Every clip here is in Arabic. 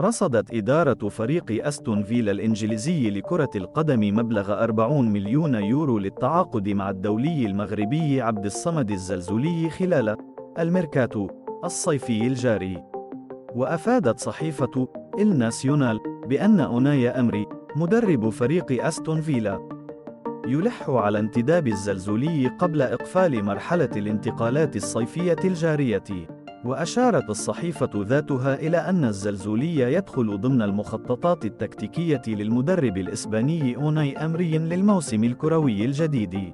رصدت إدارة فريق أستون فيلا الإنجليزي لكرة القدم مبلغ 40 مليون يورو للتعاقد مع الدولي المغربي عبد الصمد الزلزولي خلال الميركاتو الصيفي الجاري. وأفادت صحيفة إل ناسيونال بأن أوناي أمري مدرب فريق أستون فيلا يلح على انتداب الزلزولي قبل إقفال مرحلة الانتقالات الصيفية الجارية. وأشارت الصحيفة ذاتها إلى أن الزلزولي يدخل ضمن المخططات التكتيكية للمدرب الإسباني أوناي أمري للموسم الكروي الجديد.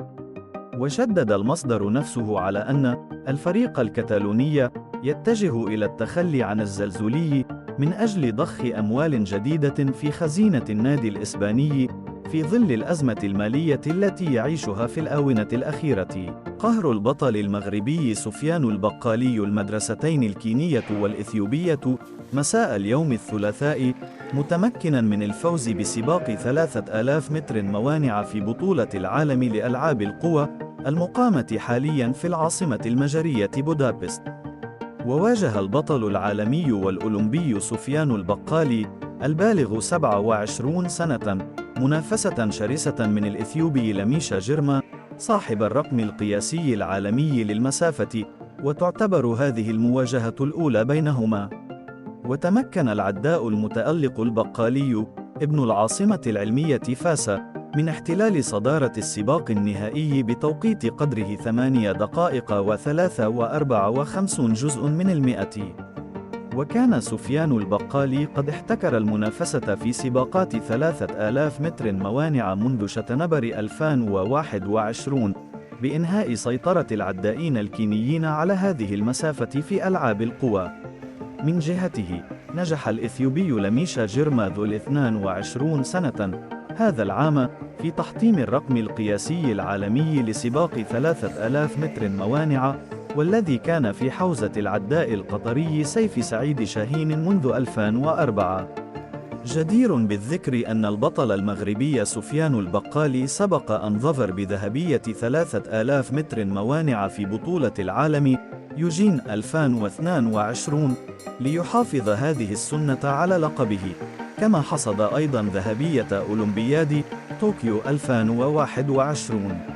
وشدد المصدر نفسه على أن الفريق الكتالوني يتجه إلى التخلي عن الزلزولي من أجل ضخ أموال جديدة في خزينة النادي الإسباني في ظل الأزمة المالية التي يعيشها في الآونة الأخيرة. قهر البطل المغربي سفيان البقالي المدرستين الكينية والإثيوبية مساء اليوم الثلاثاء متمكنا من الفوز بسباق 3000 متر موانع في بطولة العالم لألعاب القوى المقامة حاليا في العاصمة المجرية بودابست. وواجه البطل العالمي والأولمبي سفيان البقالي البالغ 27 سنة منافسة شرسة من الإثيوبي لميشا جيرما صاحب الرقم القياسي العالمي للمسافة، وتعتبر هذه المواجهة الأولى بينهما. وتمكن العداء المتألق البقالي ابن العاصمة العلمية فاس من احتلال صدارة السباق النهائي بتوقيت قدره 8 دقائق و53 جزء من المئة. وكان سفيان البقالي قد احتكر المنافسة في سباقات 3000 متر موانع منذ شتنبر 2021 بإنهاء سيطرة العدائين الكينيين على هذه المسافة في ألعاب القوى. من جهته، نجح الإثيوبي لميشا جيرما ذو 22 سنة هذا العام في تحطيم الرقم القياسي العالمي لسباق 3000 متر موانع، والذي كان في حوزة العداء القطري سيف سعيد شاهين منذ 2004. جدير بالذكر أن البطل المغربي سفيان البقالي سبق أن ظفر بذهبية 3000 متر موانع في بطولة العالم يوجين 2022 ليحافظ هذه السنة على لقبه، كما حصد أيضا ذهبية أولمبياد طوكيو 2021.